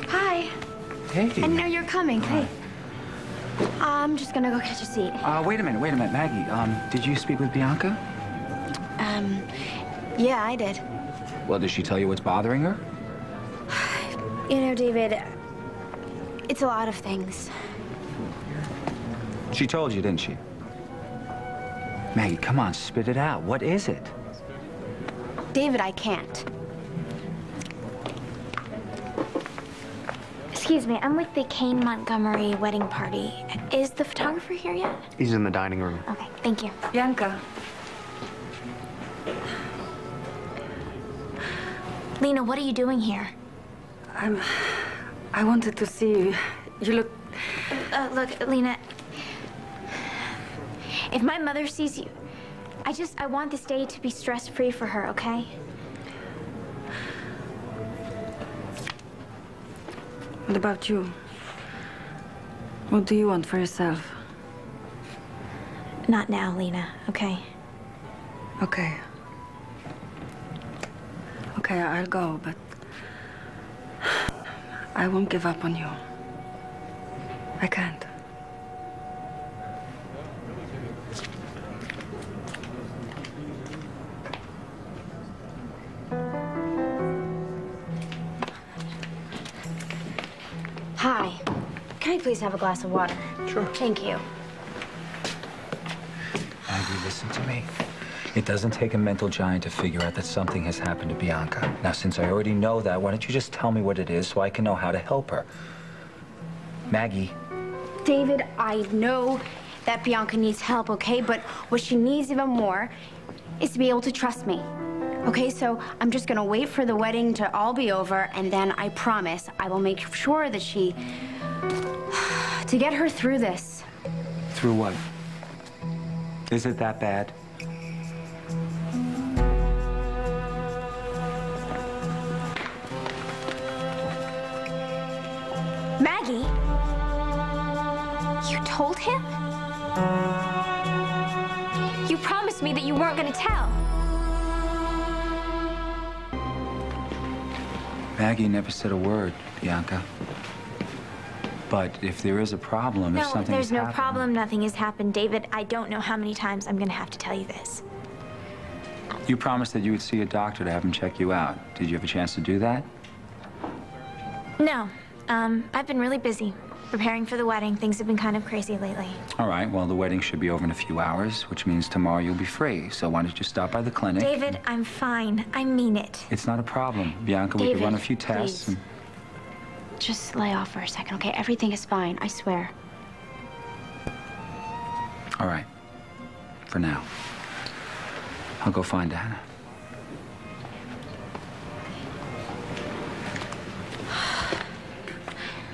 Hi. Hey. I didn't know you were coming. Hey. I'm just gonna go catch a seat. Wait a minute, Maggie. Did you speak with Bianca? Yeah, I did. Well, did she tell you what's bothering her? You know, David, it's a lot of things. She told you, didn't she? Maggie, come on, spit it out. What is it? David, I can't. Excuse me, I'm with the Kane Montgomery wedding party. Is the photographer here yet? He's in the dining room. Okay, thank you. Bianca. Lena, what are you doing here? I wanted to see you. You look... Look, Lena, if my mother sees you, I want this day to be stress-free for her, okay? What about you? What do you want for yourself? Not now, Lena, okay? Okay. Okay, I'll go, but I won't give up on you. I can't. Hi. Can I please have a glass of water? Sure. Thank you. Maggie, listen to me. It doesn't take a mental giant to figure out that something has happened to Bianca. Now, since I already know that, why don't you just tell me what it is so I can know how to help her? Maggie. David, I know that Bianca needs help, okay? But what she needs even more is to be able to trust me. Okay, so I'm just gonna wait for the wedding to all be over, and then I promise I will make sure that to get her through this. Through what? Is it that bad? Maggie? You told him? You promised me that you weren't gonna tell. Maggie never said a word, Bianca. But if there is a problem, if something there's no happened... problem. Nothing has happened. David, I don't know how many times I'm gonna have to tell you this. You promised that you would see a doctor to have him check you out. Did you have a chance to do that? No. I've been really busy preparing for the wedding. Things have been kind of crazy lately. All right, well, the wedding should be over in a few hours, which means tomorrow you'll be free. So why don't you stop by the clinic? David, I'm fine. I mean it. It's not a problem. Bianca, we could run a few tests. Please. Just lay off for a second, okay? Everything is fine, I swear. All right. For now. I'll go find Anna.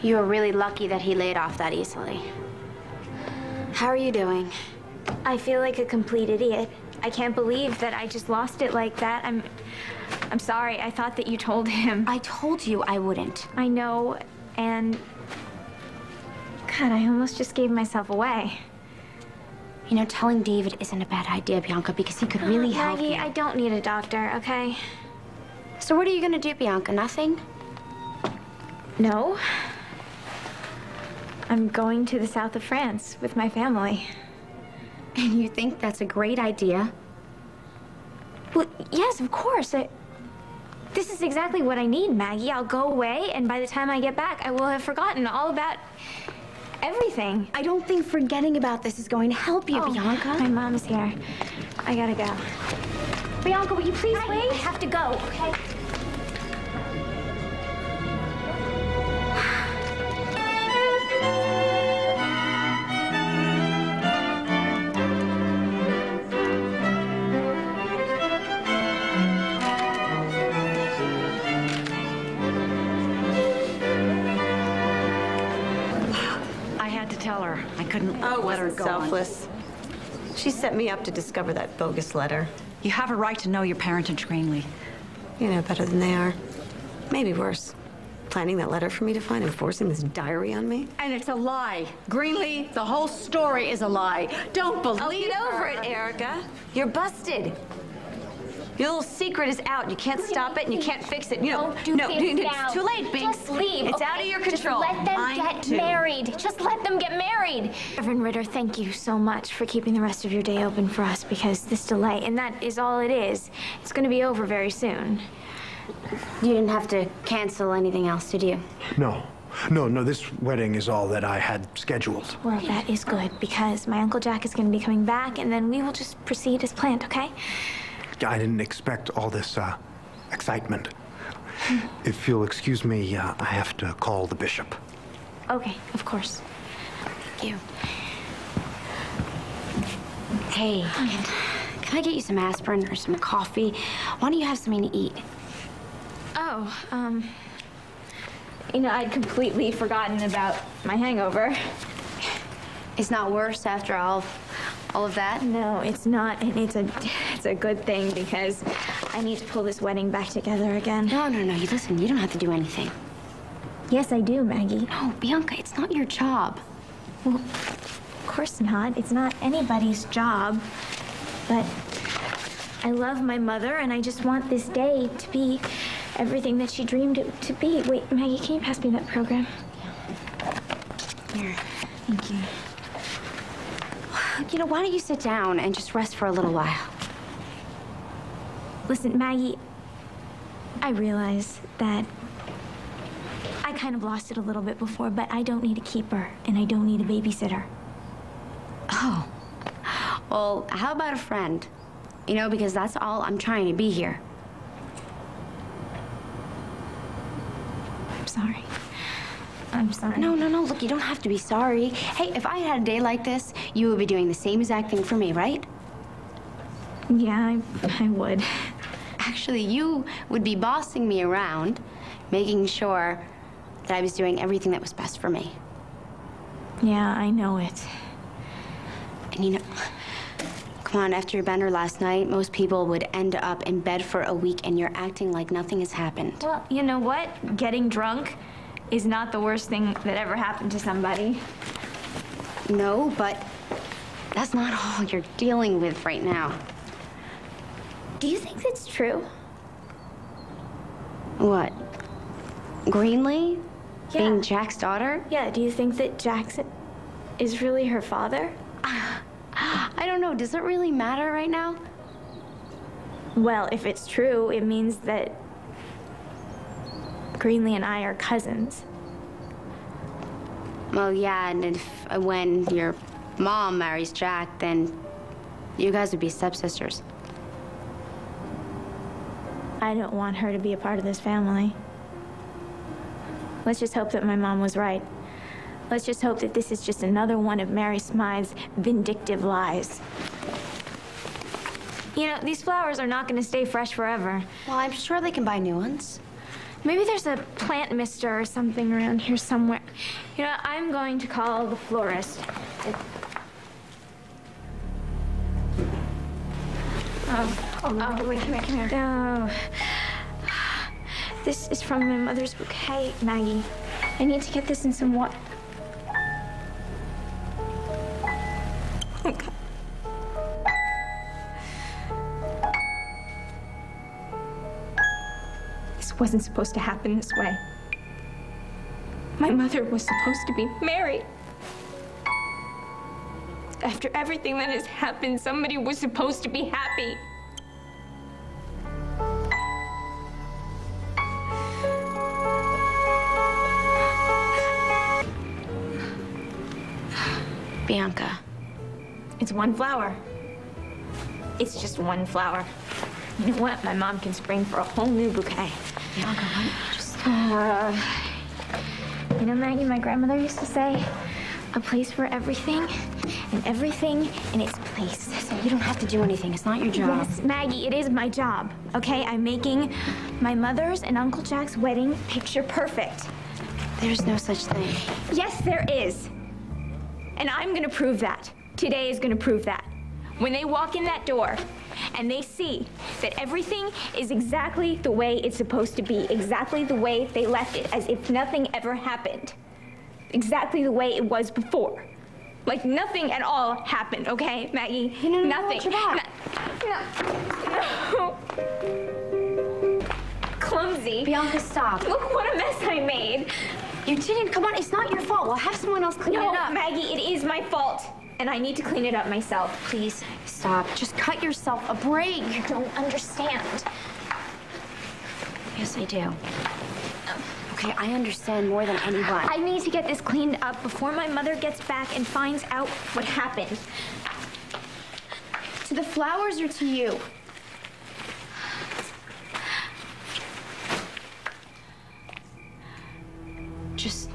You were really lucky that he laid off that easily. How are you doing? I feel like a complete idiot. I can't believe that I just lost it like that. I'm sorry. I thought that you told him. I told you I wouldn't. I know, and... God, I almost just gave myself away. You know, telling David isn't a bad idea, Bianca, because he could really help you. Maggie, I don't need a doctor, okay? So what are you gonna do, Bianca? Nothing? No. I'm going to the south of France with my family. And you think that's a great idea? Well, yes, of course. This is exactly what I need, Maggie. I'll go away, and by the time I get back, I will have forgotten all about everything. I don't think forgetting about this is going to help you, Bianca. My mom's here. I gotta go. Bianca, will you please wait? I have to go, okay? Tell her. I couldn't let her go selfless. She set me up to discover that bogus letter. You have a right to know your parentage, Greenlee. You know better than they are. Maybe worse. Planning that letter for me to find and forcing this diary on me. And it's a lie. Greenlee, the whole story is a lie. Don't believe Get over it, Erica. You're busted. Your little secret is out. You can't stop it and you can't fix it. Don't do this it's now. too late, Binks. Just leave, It's okay? out of your control. Just let them get married. Just let them get married. Reverend Ritter, thank you so much for keeping the rest of your day open for us, because this delay, and that is all it is. It's going to be over very soon. You didn't have to cancel anything else, did you? No. No, this wedding is all that I had scheduled. Well, that is good, because my Uncle Jack is going to be coming back, and then we will just proceed as planned, okay? I didn't expect all this excitement. If you'll excuse me, I have to call the bishop. Okay, of course. Thank you. Hey, can I get you some aspirin or some coffee? Why don't you have something to eat? Oh, you know, I'd completely forgotten about my hangover. It's not worse after all of that? No, it's not, and it's a good thing, because I need to pull this wedding back together again. No. You listen, you don't have to do anything. Yes, I do, Maggie. No, Bianca, it's not your job. Well, of course not. It's not anybody's job. But I love my mother, and I just want this day to be everything that she dreamed it to be. Wait, Maggie, can you pass me that program? Here. Thank you. You know, why don't you sit down and just rest for a little while? Listen, Maggie, I realize that I kind of lost it a little bit before, but I don't need a keeper, and I don't need a babysitter. Oh. Well, how about a friend? You know, because that's all I'm trying to be here. I'm sorry. I'm sorry. No. Look, you don't have to be sorry. Hey, if I had a day like this, you would be doing the same exact thing for me, right? Yeah, I would. Actually, you would be bossing me around, making sure that I was doing everything that was best for me. Yeah, I know it. And you know, come on, after your bender last night, most people would end up in bed for a week, and you're acting like nothing has happened. Well, you know what? Getting drunk is not the worst thing that ever happened to somebody. No, but that's not all you're dealing with right now. Do you think that's true? What? Greenlee? Yeah. Being Jack's daughter? Yeah, do you think that Jackson is really her father? I don't know. Does it really matter right now? Well, if it's true, it means that Greenlee and I are cousins. Well, yeah, and when your mom marries Jack, then you guys would be stepsisters. I don't want her to be a part of this family. Let's just hope that my mom was right. Let's just hope that this is just another one of Mary Smythe's vindictive lies. You know, these flowers are not going to stay fresh forever. Well, I'm sure they can buy new ones. Maybe there's a plant mister or something around here somewhere. You know, I'm going to call the florist. Wait, come here. Oh. This is from my mother's bouquet, Maggie. I need to get this in some water. Okay. This wasn't supposed to happen this way. My mother was supposed to be married. After everything that has happened, somebody was supposed to be happy. Bianca. It's one flower. It's just one flower. You know what? My mom can spring for a whole new bouquet. Bianca, why don't you just... You know, Maggie, my grandmother used to say, a place for everything, and everything in its place. So you don't have to do anything. It's not your job. Yes, Maggie, it is my job, okay? I'm making my mother's and Uncle Jack's wedding picture perfect. There's no such thing. Yes, there is. And I'm gonna prove that. Today is gonna prove that. When they walk in that door and they see that everything is exactly the way it's supposed to be, exactly the way they left it, as if nothing ever happened. Exactly the way it was before. Like nothing at all happened, okay, Maggie? No, nothing. watch your back. No. Bianca, stop. Look what a mess I made. You didn't. Come on, it's not your fault. We'll have someone else clean it No, up. Maggie, it is my fault. And I need to clean it up myself. Please, stop. Just cut yourself a break. You don't understand. Yes, I do. Okay, I understand more than anyone. I need to get this cleaned up before my mother gets back and finds out what happened. To the flowers or to you? Just...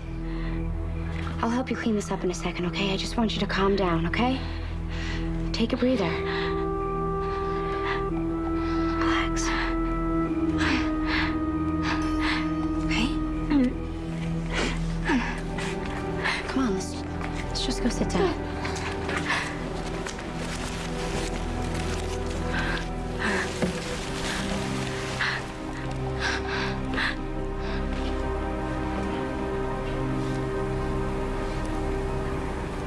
I'll help you clean this up in a second, okay? I just want you to calm down, okay? Take a breather. Relax. Okay? Come on, let's just go sit down.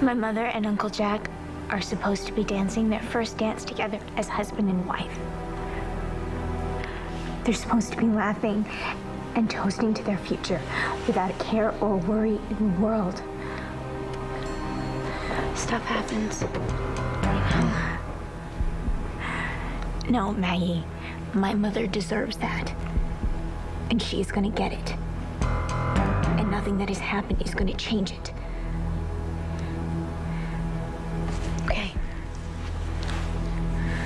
My mother and Uncle Jack are supposed to be dancing their first dance together as husband and wife. They're supposed to be laughing and toasting to their future without a care or worry in the world. Stuff happens. No, Maggie, my mother deserves that. And she's gonna get it. And nothing that has happened is gonna change it. Okay.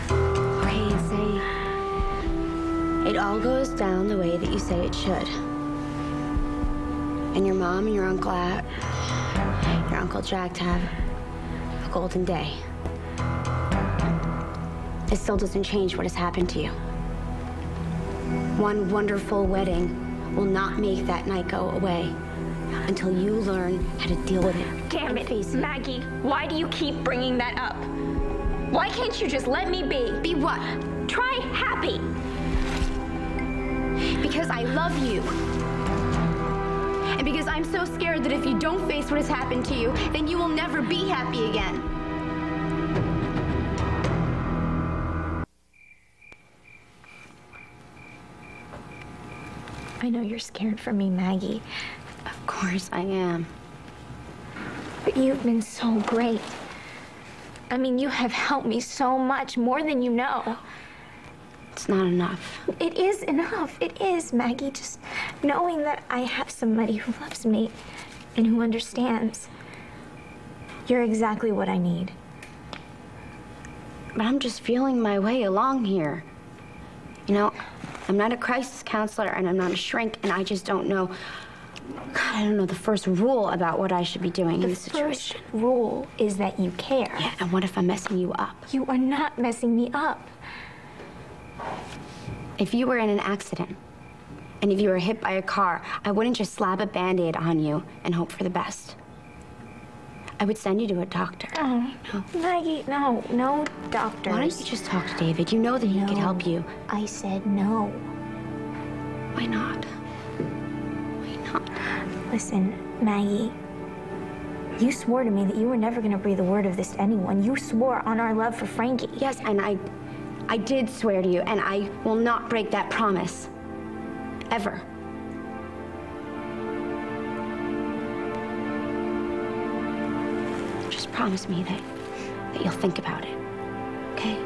Okay, say it all goes down the way that you say it should. And your mom and your Uncle Jack have a golden day. It still doesn't change what has happened to you. One wonderful wedding will not make that night go away until you learn how to deal with it. Damn it, Maggie, why do you keep bringing that up? Why can't you just let me be? Be what? Try happy. Because I love you. And because I'm so scared that if you don't face what has happened to you, then you will never be happy again. I know you're scared for me, Maggie. Of course I am. But you've been so great. I mean, you have helped me so much, more than you know. It's not enough. It is enough. It is, Maggie. Just knowing that I have somebody who loves me and who understands. You're exactly what I need. But I'm just feeling my way along here. You know, I'm not a crisis counselor and I'm not a shrink and I just don't know. God, I don't know the first rule about what I should be doing in this situation. The first rule is that you care. Yeah, and what if I'm messing you up? You are not messing me up. If you were in an accident and if you were hit by a car, I wouldn't just slap a Band-Aid on you and hope for the best. I would send you to a doctor. Oh, no. Maggie, no. No doctors. Why don't you just talk to David? You know that he could help you. I said no. Why not? Why not? Listen, Maggie, you swore to me that you were never going to breathe a word of this to anyone. You swore on our love for Frankie. Yes, and I did swear to you, and I will not break that promise. Ever. Just promise me that you'll think about it, okay?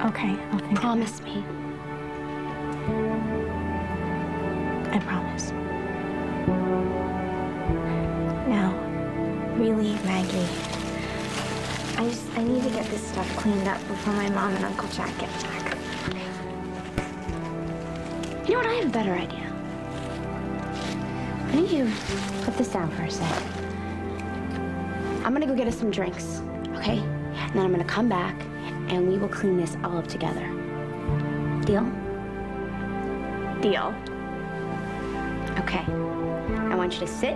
Okay, I'll think. Promise me. I promise. Now, really, Maggie, I need to get this stuff cleaned up before my mom and Uncle Jack get back. You know what? I have a better idea. Why don't you put this down for a sec? I'm gonna go get us some drinks, okay? And then I'm gonna come back and we will clean this all up together. Deal? Deal. Okay. I want you to sit.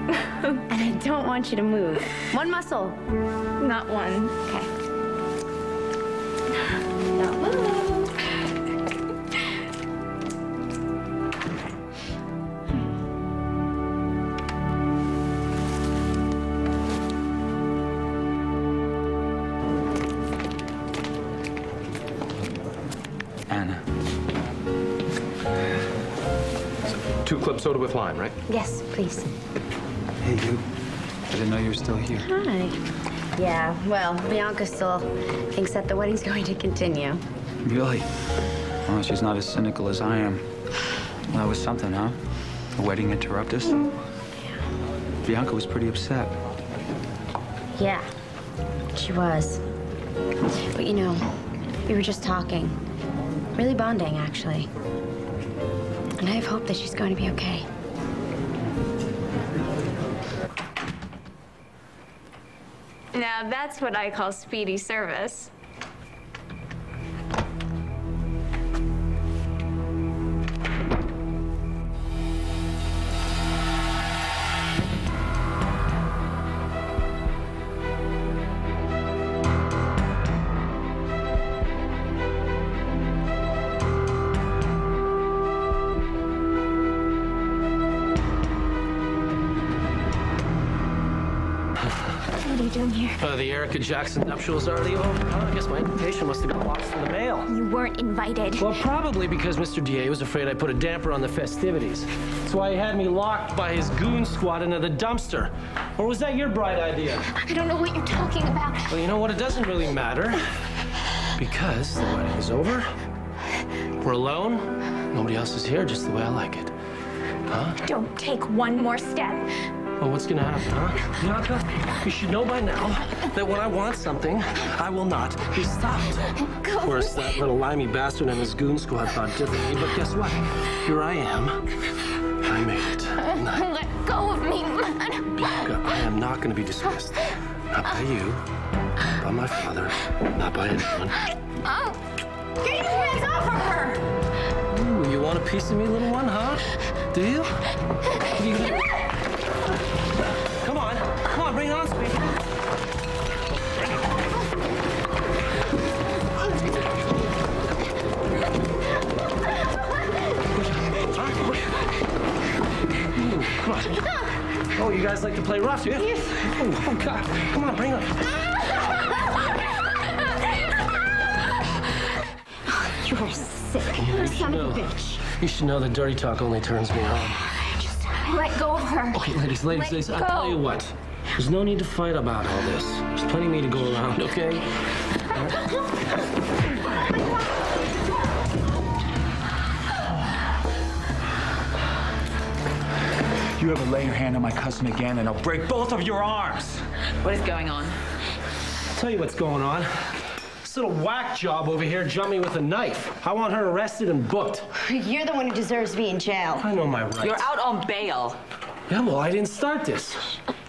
And I don't want you to move. One muscle. Not one. Okay. Don't move. Anna, 2 club soda with lime, right? Yes, please. Hey, you. I didn't know you were still here. Hi. Yeah, well, Bianca still thinks that the wedding's going to continue. Really? Well, she's not as cynical as I am. Well, that was something, huh? The wedding interrupted us? Yeah. Bianca was pretty upset. Yeah, she was. But you know, we were just talking. Really bonding, actually. And I have hope that she's going to be okay. Now that's what I call speedy service. What are you doing here? The Erica Jackson nuptials already over. Oh, I guess my invitation must have got lost in the mail. You weren't invited. Well, probably because Mr. DA was afraid I put a damper on the festivities. That's why he had me locked by his goon squad into the dumpster. Or was that your bright idea? I don't know what you're talking about. Well, you know what? It doesn't really matter. Because the wedding is over. We're alone. Nobody else is here, just the way I like it. Huh? Don't take one more step. Well, what's gonna happen, huh? Bianca, you should know by now that when I want something, I will not be stopped. Go. Of course, that little limey bastard and his goon squad thought differently, but guess what? Here I am. I made it. Let go of me, man. Bianca, I am not gonna be dismissed. Not by you, not by my father, not by anyone. Oh, get your hands off of her! Ooh, you want a piece of me, little one, huh? Do you? What are you gonna... Come on, bring it on, sweetie. Come on. Oh, you guys like to play rough, do you? Yes. Oh, God. Come on, bring it on. You're sick. Son of a bitch. You should know that dirty talk only turns me on. Just let go of her. Okay, ladies, Let I'll tell go. you what. There's no need to fight about all this. There's plenty of me to go around, okay? You ever lay your hand on my cousin again, and I'll break both of your arms. What is going on? I'll tell you what's going on. This little whack job over here jumped me with a knife. I want her arrested and booked. You're the one who deserves to be in jail. I know my rights. You're out on bail. Yeah, well, I didn't start this.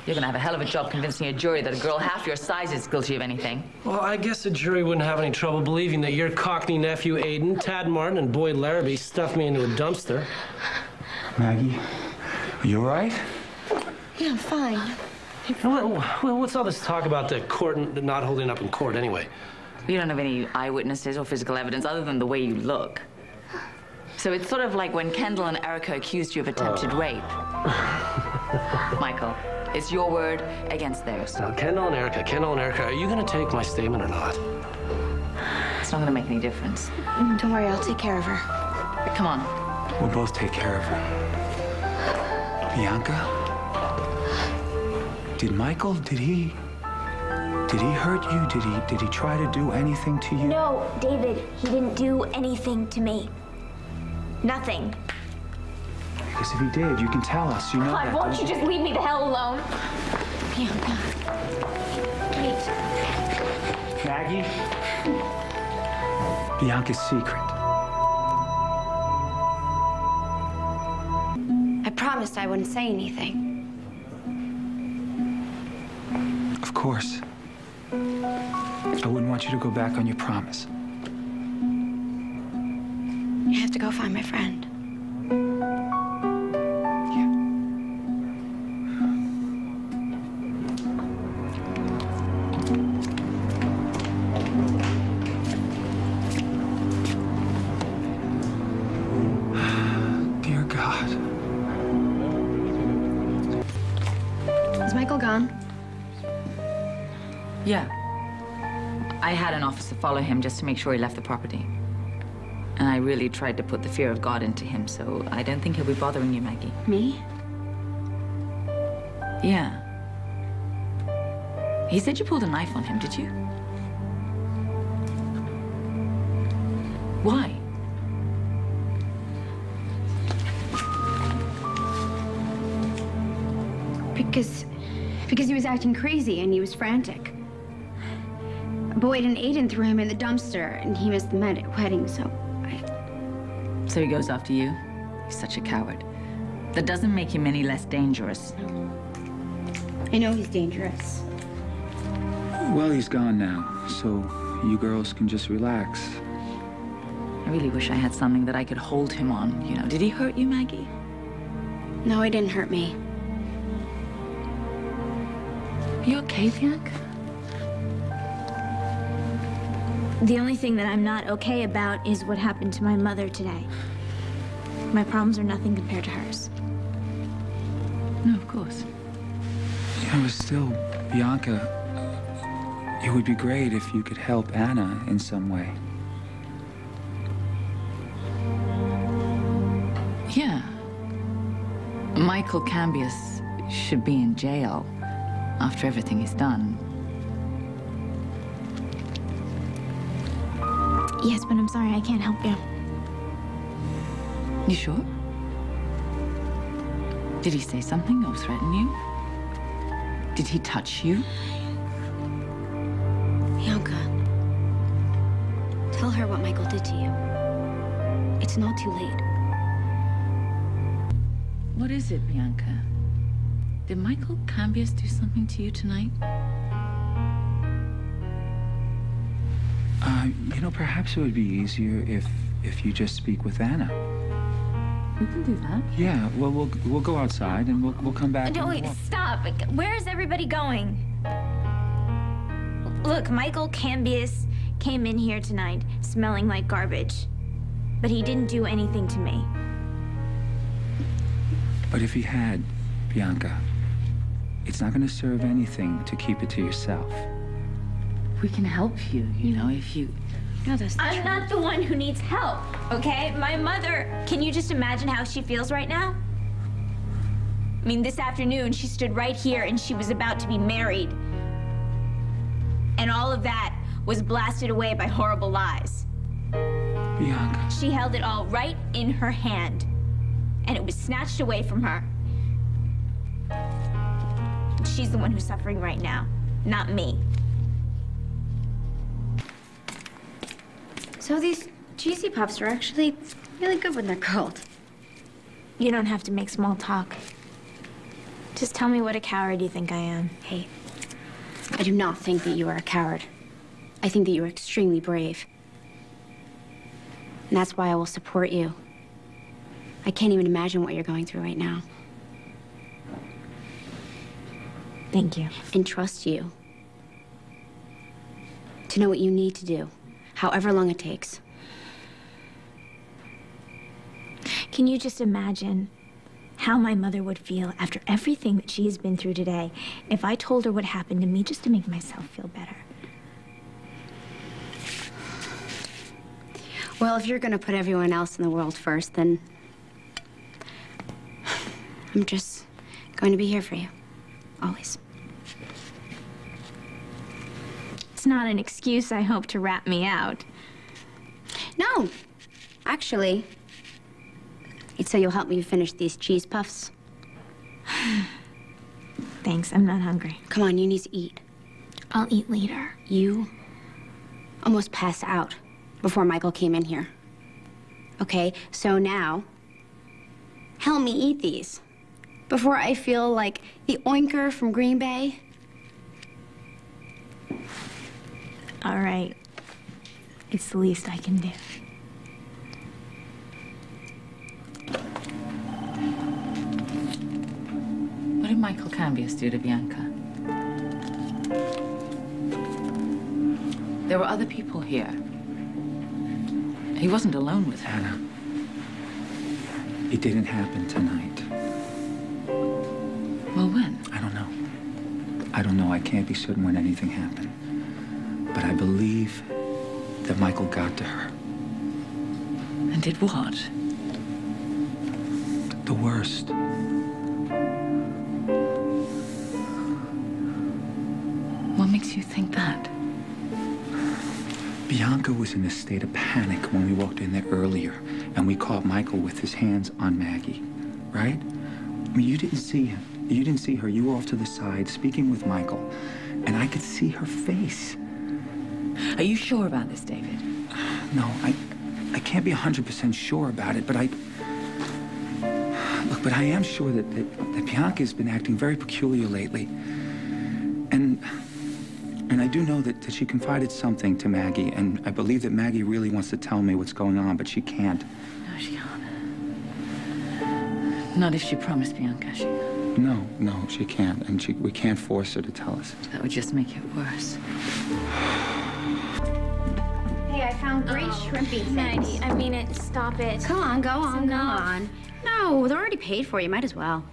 You're gonna have a hell of a job convincing a jury that a girl half your size is guilty of anything. Well, I guess a jury wouldn't have any trouble believing that your Cockney nephew Aiden, Tad Martin, and Boyd Larrabee stuffed me into a dumpster. Maggie, are you all right? Yeah, I'm fine. Well, what's all this talk about the court not holding up in court anyway? You don't have any eyewitnesses or physical evidence other than the way you look. So it's sort of like when Kendall and Erica accused you of attempted rape. Michael, it's your word against theirs. Now, Kendall and Erica, are you gonna take my statement or not? It's not gonna make any difference. Don't worry, I'll take care of her. But come on. We'll both take care of her. Bianca? Did Michael, did he hurt you? Did he try to do anything to you? No, David, he didn't do anything to me. Nothing. Because if he did, you can tell us. You know God, that. won't don't you just leave me the hell alone? Bianca. Wait. Maggie? Bianca's secret. I promised I wouldn't say anything. Of course. I wouldn't want you to go back on your promise. You have to go find my friend. Dear God. Is Michael gone? Yeah. I had an officer follow him just to make sure he left the property. And I really tried to put the fear of God into him, so I don't think he'll be bothering you, Maggie. Me? Yeah. He said you pulled a knife on him, did you? Why? Because he was acting crazy and he was frantic. Boyd and Aiden threw him in the dumpster and he missed the wedding, so So he goes after you? He's such a coward. That doesn't make him any less dangerous. I know he's dangerous. Well, he's gone now, so you girls can just relax. I really wish I had something that I could hold him on, you know. Did he hurt you, Maggie? No, he didn't hurt me. Are you okay, Bianca? The only thing that I'm not okay about is what happened to my mother today. My problems are nothing compared to hers. No, of course. You know, still, Bianca, it would be great if you could help Anna in some way. Yeah. Michael Cambius should be in jail after everything he's done. Yes, but I'm sorry, I can't help you. You sure? Did he say something or threaten you? Did he touch you? Bianca, tell her what Michael did to you. It's not too late. What is it, Bianca? Did Michael Cambius do something to you tonight? You know, perhaps it would be easier if you just speak with Anna. We can do that. Yeah, well, we'll go outside and we'll come back. No, wait, stop. Where is everybody going? Look, Michael Cambius came in here tonight smelling like garbage. But he didn't do anything to me. But if he had, Bianca, it's not going to serve anything to keep it to yourself. We can help you, you know, if you... No, that's not true. I'm not the one who needs help, okay? My mother, can you just imagine how she feels right now? I mean, this afternoon, she stood right here and she was about to be married. And all of that was blasted away by horrible lies. Bianca. She held it all right in her hand, and it was snatched away from her. She's the one who's suffering right now, not me. So these cheesy puffs are actually really good when they're cold. You don't have to make small talk. Just tell me what a coward you think I am. Hey, I do not think that you are a coward. I think that you are extremely brave. And that's why I will support you. I can't even imagine what you're going through right now. Thank you. And trust you to know what you need to do, however long it takes. Can you just imagine how my mother would feel after everything that she has been through today if I told her what happened to me just to make myself feel better? Well, if you're gonna put everyone else in the world first, then I'm just going to be here for you, always. It's not an excuse, I hope, to rat me out. No, actually, it's so you'll help me finish these cheese puffs. Thanks, I'm not hungry. Come on, you need to eat. I'll eat later. You almost passed out before Michael came in here. Okay, so now, help me eat these before I feel like the oinker from Green Bay. All right. It's the least I can do. What did Michael Cambius do to Bianca? There were other people here. He wasn't alone with her. Anna, it didn't happen tonight. Well, when? I don't know. I don't know. I can't be certain when anything happened. But I believe that Michael got to her. And did what? The worst. What makes you think that? Bianca was in a state of panic when we walked in there earlier, and we caught Michael with his hands on Maggie, right? I mean, you didn't see him. You didn't see her. You were off to the side speaking with Michael, and I could see her face. Are you sure about this, David? No, I can't be 100% sure about it, but Look, but I am sure that Bianca's been acting very peculiar lately. And I do know that she confided something to Maggie, and I believe that Maggie really wants to tell me what's going on, but she can't. No, she can't. Not if she promised Bianca, she... No, she can't, and we can't force her to tell us. That would just make it worse. Hey, I found great shrimpy things. Maggie, I mean it. Stop it. Come on, go on. No, they're already paid for. You might as well.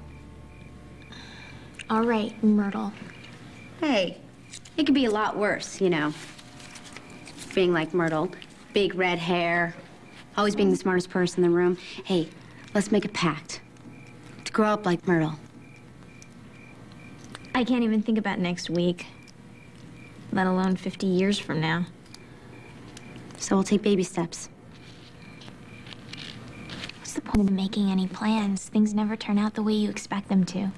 All right, Myrtle. Hey, it could be a lot worse, you know. Being like Myrtle. Big red hair. Always being the smartest person in the room. Hey, let's make a pact. To grow up like Myrtle. I can't even think about next week, let alone 50 years from now. So we'll take baby steps. What's the point of making any plans? Things never turn out the way you expect them to.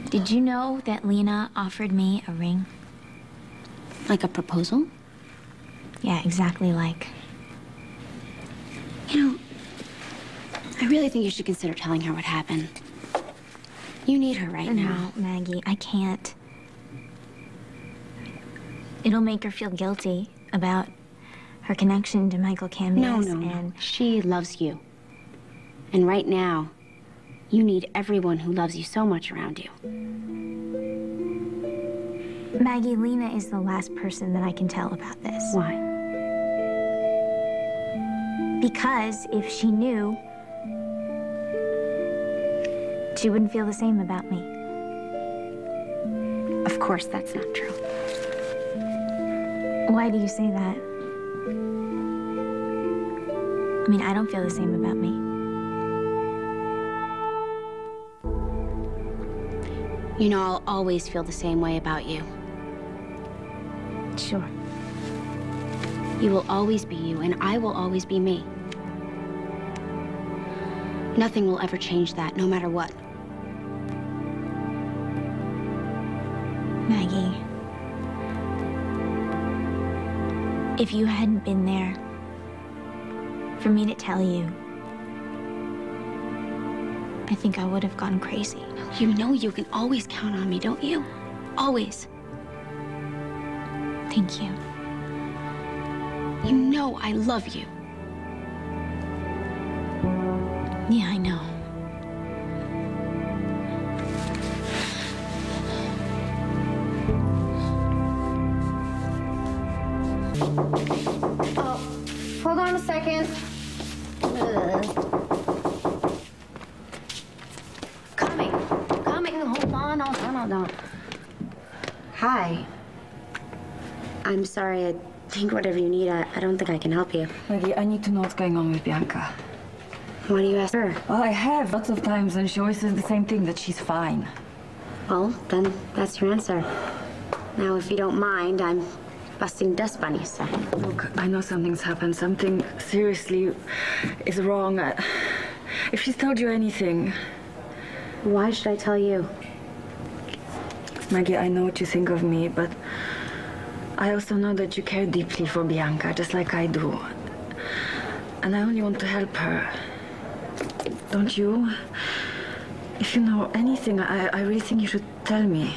Did you know that Lena offered me a ring? Like a proposal? Yeah, exactly like. You know, I really think you should consider telling her what happened. You need her right now. No, Maggie, I can't. It'll make her feel guilty about her connection to Michael Cambias. No. She loves you. And right now, you need everyone who loves you so much around you. Maggie, Lena is the last person that I can tell about this. Why? Because if she knew, she wouldn't feel the same about me. Of course that's not true. Why do you say that? I mean, I don't feel the same about me. You know, I'll always feel the same way about you. Sure. You will always be you, and I will always be me. Nothing will ever change that, no matter what. Maggie, if you hadn't been there for me to tell you, I think I would have gone crazy. You know you can always count on me, don't you? Always. Thank you. You know I love you. Yeah, I know. Oh, hold on a second. Coming. Hold on. Hi. I'm sorry. I think whatever you need, I don't think I can help you. Maggie, I need to know what's going on with Bianca. Why do you ask her? Well, I have lots of times, and she always says the same thing, that she's fine. Well, then that's your answer. Now, if you don't mind, I'm busting dust bunnies, so. Look, I know something's happened. Something seriously is wrong. If she's told you anything... Why should I tell you? Maggie, I know what you think of me, but I also know that you care deeply for Bianca, just like I do. And I only want to help her. Don't you? If you know anything, I really think you should tell me.